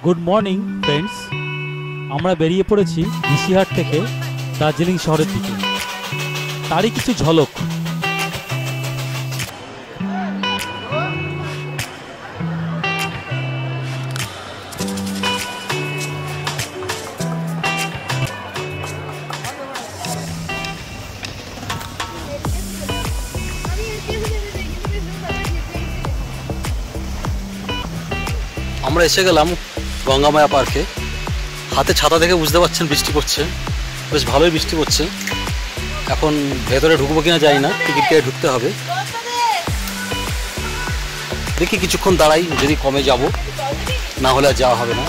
Good morning friends, আমরা বেরিয়ে পড়েছি ঋষিহাট থেকে দার্জিলিং শহরের দিকে। তারই কিছু ঝলক। আমরা এসে গেলাম গঙ্গামায়া পার্কে। হাতে ছাতা দেখে বুঝতে পারছেন বৃষ্টি পড়ছে, বেশ ভালোই বৃষ্টি পড়ছে। এখন ভেতরে ঢুকবো কিনা জানি না, টিকিট কেটে ঢুকতে হবে। দেখি কিছুক্ষণ দাঁড়াই, যদি কমে যাব, না হলে আর যাওয়া হবে না।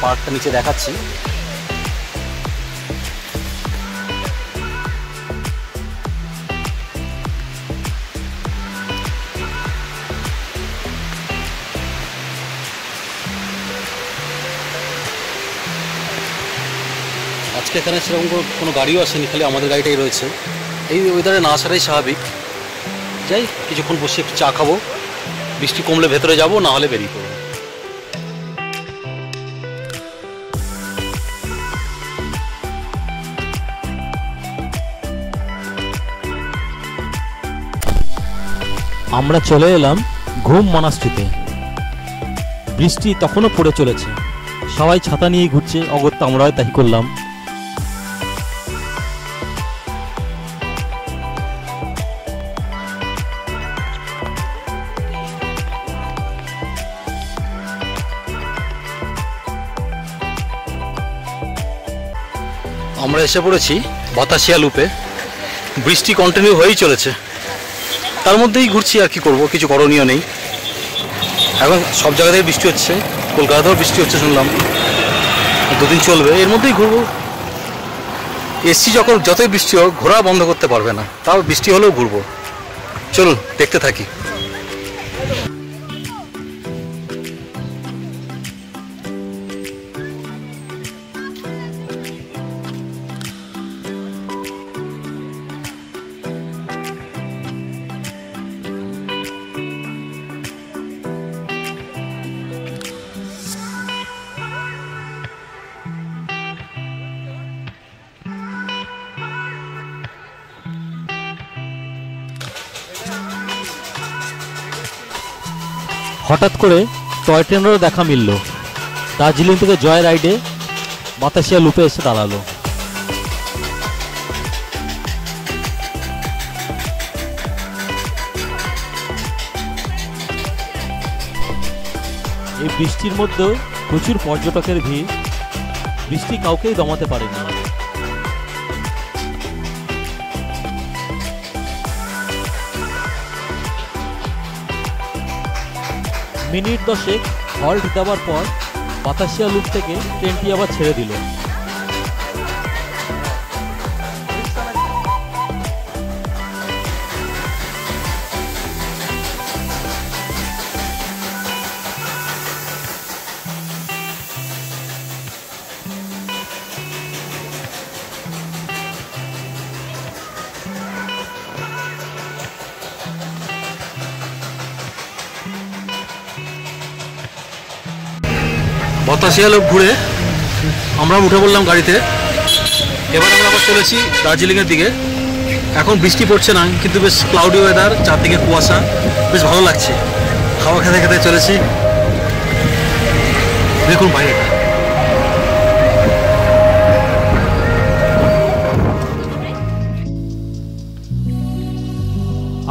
পার্কটা নিচে দেখাচ্ছি। আজকে এখানে সেরকম কোনো গাড়িও আসেনি, খালি আমাদের গাড়িটাই রয়েছে। এই ওয়েদারে না আসাটাই স্বাভাবিক। যাই, কিছুক্ষণ বসে একটু চা খাবো, বৃষ্টি কমলে ভেতরে যাব, না হলে বেরিয়ে পড়বো। আমরা চলে এলাম ঘুম মনাস্ট্রিতে। বৃষ্টি তখনও পড়ে চলেছে, সবাই ছাতা নিয়ে ঘুরছে, অগত্যা আমরাও তাই করলাম। আমরা এসে পড়েছি বাতাসিয়া লুপে। বৃষ্টি কন্টিনিউ হয়েই চলেছে, তার মধ্যেই ঘুরছি। আর কি করব, কিছু করণীয় নেই। এখন সব জায়গাতেই বৃষ্টি হচ্ছে, কলকাতাতেও বৃষ্টি হচ্ছে শুনলাম, দুদিন চলবে, এর মধ্যেই ঘুরবো। এসছি যখন, যতই বৃষ্টি হোক ঘোরা বন্ধ করতে পারবে না, তাও বৃষ্টি হলেও ঘুরবো। চলুন দেখতে থাকি। হঠাৎ করে টয় ট্রেনেরও দেখা মিলল। দার্জিলিং থেকে জয় রাইডে বাতাসিয়া লুপে এসে দাঁড়ালো। এই বৃষ্টির মধ্যেও প্রচুর পর্যটকের ভিড়। বৃষ্টি কাউকেই দমাতে পারেনি। মিনিট 10 হল্ট দেওয়ার পর বাতাসিয়া লুপ থেকে ট্রেনটি আবার ছেড়ে দিল। বাতাসিয়া লুপ ঘুরে আমরা উঠে পড়লাম গাড়িতে। এবার আমরা আবার চলেছি দার্জিলিংয়ের দিকে। এখন বৃষ্টি পড়ছে না, কিন্তু বেশ ক্লাউডি ওয়েদার, চারদিকে কুয়াশা, বেশ ভালো লাগছে। খাওয়া খেতে খেতে চলেছি। দেখুন বাইরেটা।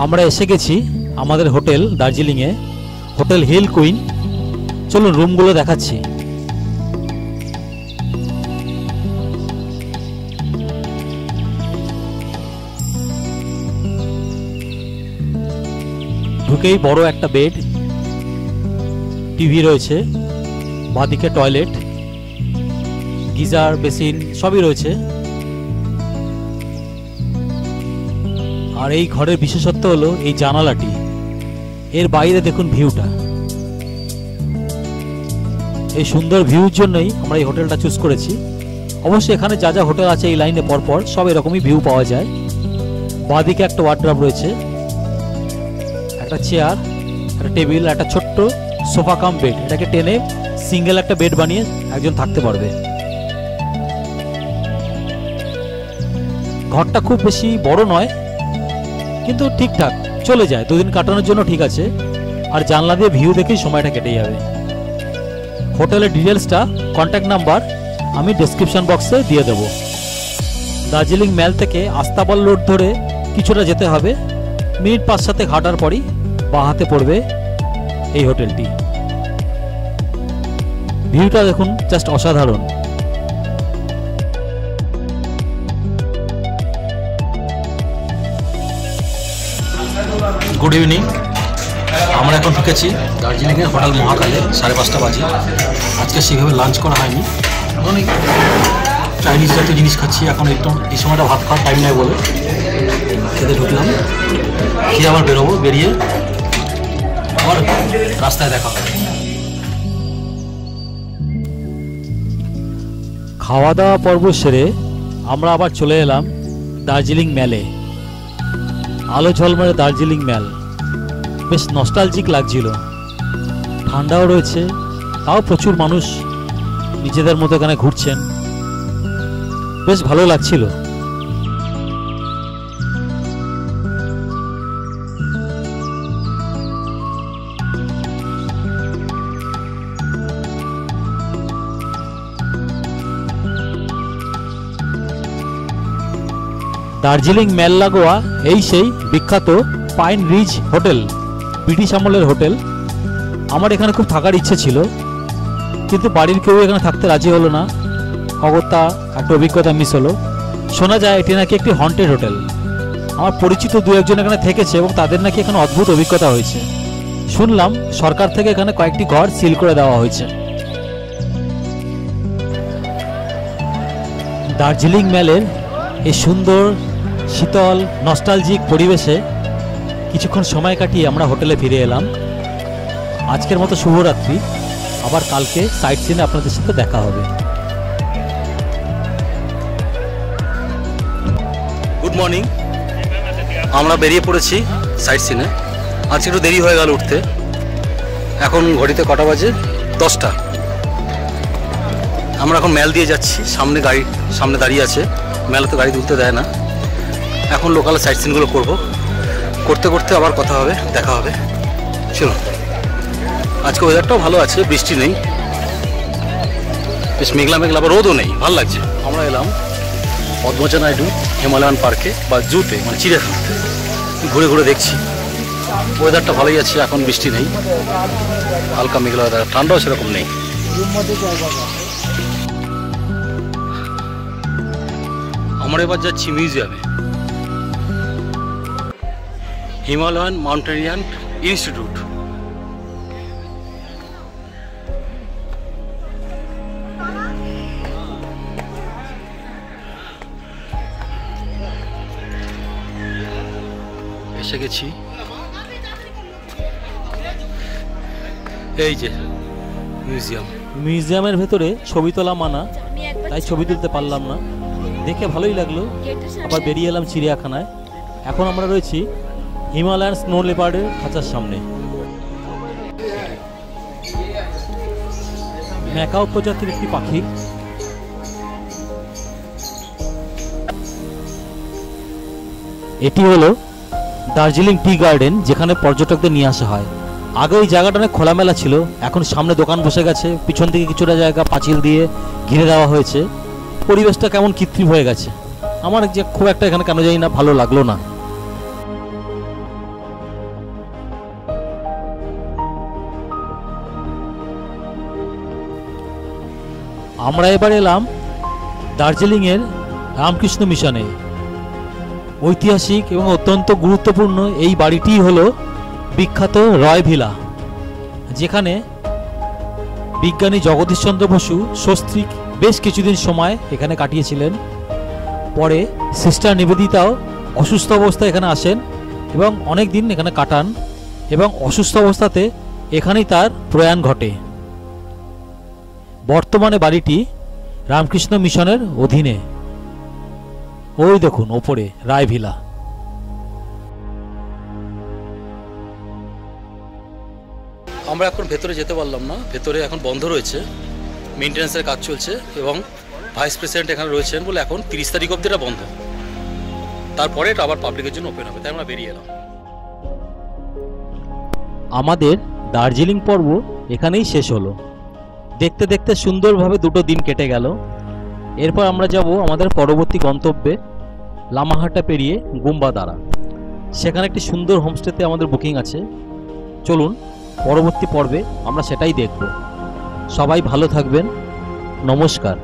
আমরা এসে গেছি আমাদের হোটেল দার্জিলিংয়ে, হোটেল হিল কুইন। চলুন রুমগুলো দেখাচ্ছি। ঢুকেই বড় একটা বেড, টিভি রয়েছে, বাঁদিকে টয়লেট, গিজার, বেসিন সবই রয়েছে। আর এই ঘরের বিশেষত্ব হলো এই জানালাটি। এর বাইরে দেখুন ভিউটা। এই সুন্দর ভিউর জন্যই আমরা এই হোটেলটা চুজ করেছি। অবশ্যই এখানে যা যা হোটেল আছে এই লাইনে পরপর সব এরকমই ভিউ পাওয়া যায়। বাঁদিকে একটা ওয়ার্ড্রপ রয়েছে, একটা চেয়ার, একটা টেবিল, একটা ছোট্ট সোফা কাম বেড। এটাকে টেনে সিঙ্গেল একটা বেড বানিয়ে একজন থাকতে পারবে। ঘরটা খুব বেশি বড় নয়, কিন্তু ঠিকঠাক চলে যায়, 2 দিন কাটানোর জন্য ঠিক আছে। আর জানলা দিয়ে ভিউ দেখেই সময়টা কেটে যাবে। হোটেলের ডিটেলসটা, কন্ট্যাক্ট নাম্বার আমি ডেসক্রিপশন বক্সে দিয়ে দেব। দার্জিলিং ম্যাল থেকে আস্তাবল রোড ধরে কিছুটা যেতে হবে, মিনিট 5-7 হাঁটার পরই বাঁ হাতে পড়বে এই হোটেলটি। ভিউটা দেখুন, জাস্ট অসাধারণ। Good evening. আমরা এখন ঢুকেছি দার্জিলিংয়ের হোটেল মহাকালে, 5:30 বাজে। আজকে সেভাবে লাঞ্চ করা হয়নি, অনেক চাইনিজ জাতীয় জিনিস খাচ্ছি এখন। একদম এই সময়টা ভাত খাওয়ার টাইম নেই বলে খেতে ঢুকলাম। খেয়ে আবার বেরোবো, বেরিয়ে আবার রাস্তায় দেখা হবে। খাওয়া দাওয়া পর্ব সেরে আমরা আবার চলে এলাম দার্জিলিং ম্যালে। আলো ঝলমলে দার্জিলিং ম্যাল, বেশ নস্টালজিক লাগছিল। ঠান্ডাও রয়েছে, তাও প্রচুর মানুষ নিজেদের মতো এখানে ঘুরছেন, বেশ ভালো লাগছিল। দার্জিলিং ম্যাল লাগোয়া এই সেই বিখ্যাত পাইন রিজ হোটেল, ব্রিটিশ আমলের হোটেল। আমার এখানে খুব থাকার ইচ্ছে ছিল, কিন্তু বাড়ির কেউ এখানে থাকতে রাজি হলো না। অগত্যা একটা অভিজ্ঞতা মিস হলো। শোনা যায় এটি নাকি একটি হন্টেড হোটেল। আমার পরিচিত 2-1 এখানে থেকেছে এবং তাদের নাকি এখানে অদ্ভুত অভিজ্ঞতা হয়েছে। শুনলাম সরকার থেকে এখানে কয়েকটি ঘর সিল করে দেওয়া হয়েছে। দার্জিলিং ম্যালের এই সুন্দর শীতল নস্টালজিক পরিবেশে কিছুক্ষণ সময় কাটিয়ে আমরা হোটেলে ফিরে এলাম। আজকের মতো শুভরাত্রি। আবার কালকে সাইট সিনে আপনাদের সাথে দেখা হবে। Good morning. আমরা বেরিয়ে পড়েছি সাইট সিনে। আজকে একটু দেরি হয়ে গেল উঠতে। এখন ঘড়িতে কটা বাজে? 10টা। আমরা এখন ম্যাল দিয়ে যাচ্ছি। সামনে দাঁড়িয়ে আছে। ম্যালে তো গাড়ি তুলতে দেয় না। এখন লোকাল সাইট সিনগুলো করতে করতে আবার কথা হবে, দেখা হবে। চলুন। আজকে ওয়েদারটাও ভালো আছে, বৃষ্টি নেই, বেশ মেঘলা মেঘলা, আবার রোদও নেই, ভালো লাগছে। আমরা এলাম পদ্মজা নাইডু হিমালয়ান পার্কে বা জুতে, মানে চিড়িয়াখানাতে। ঘুরে ঘুরে দেখছি, ওয়েদারটা ভালোই আছে, এখন বৃষ্টি নেই, হালকা মেঘলা ওয়েদার, ঠান্ডাও সেরকম নেই। আমরা এবার যাচ্ছি মিউজিয়ামে, হিমালয়ান মাউন্টেনিয়ান ইনস্টিটিউট। এসে গেছি। এই যে মিউজিয়ামের ভেতরে ছবি তোলা মানা, তাই ছবি তুলতে পারলাম না। দেখে ভালোই লাগলো। আবার বেরিয়ে এলাম চিড়িয়াখানায়। এখন আমরা রয়েছি হিমালয়ান স্নো লেপার্ডের খাঁচার সামনে। ম্যাকাও প্রজাতির একটি পাখি। এটি হলো দার্জিলিং টি গার্ডেন, যেখানে পর্যটকদের নিয়ে আসা হয়। আগে ওই জায়গাটা অনেক খোলামেলা ছিল, এখন সামনে দোকান বসে গেছে, পিছন থেকে কিছুটা জায়গা পাঁচিল দিয়ে ঘিরে দেওয়া হয়েছে। পরিবেশটা কেমন কৃত্রিম হয়ে গেছে। আমার যে খুব একটা এখানে কেন জানি না ভালো লাগলো না। আমরা এবার এলাম দার্জিলিংয়ের রামকৃষ্ণ মিশনে। ঐতিহাসিক এবং অত্যন্ত গুরুত্বপূর্ণ এই বাড়িটি হলো বিখ্যাত রয় ভিলা, যেখানে বিজ্ঞানী জগদীশচন্দ্র বসু সস্ত্রীক বেশ কিছুদিন সময় এখানে কাটিয়েছিলেন। পরে সিস্টার নিবেদিতাও অসুস্থ অবস্থায় এখানে আসেন এবং অনেক দিন এখানে কাটান, এবং অসুস্থ অবস্থাতে এখানেই তার প্রয়াণ ঘটে। বর্তমানে বাড়িটি রামকৃষ্ণ মিশনের অধীনে। ওই দেখুন ওপরে রায় ভিলা। আমরা এখন ভেতরে যেতে পারলাম না, ভেতরে এখন বন্ধ রয়েছে, মেনটেন্যান্সের কাজ চলছে এবং ভাইস প্রেসিডেন্ট এখানে রয়েছেন বলে এখন 30 তারিখ অবধি এটা বন্ধ, তারপরে এটা আবার পাবলিকের জন্য ওপেন হবে, তাই আমরা বেরিয়ে এলাম। আমাদের দার্জিলিং পর্ব এখানেই শেষ হলো। দেখতে দেখতে সুন্দরভাবে 2টো দিন কেটে গেল। এরপর আমরা যাব আমাদের পরবর্তী গন্তব্যে, লামাহাটা পেরিয়ে গুম্বাদারা। সেখানে একটি সুন্দর হোমস্টেতে আমাদের বুকিং আছে। চলুন পরবর্তী পর্বে আমরা সেটাই দেখব। সবাই ভালো থাকবেন। নমস্কার।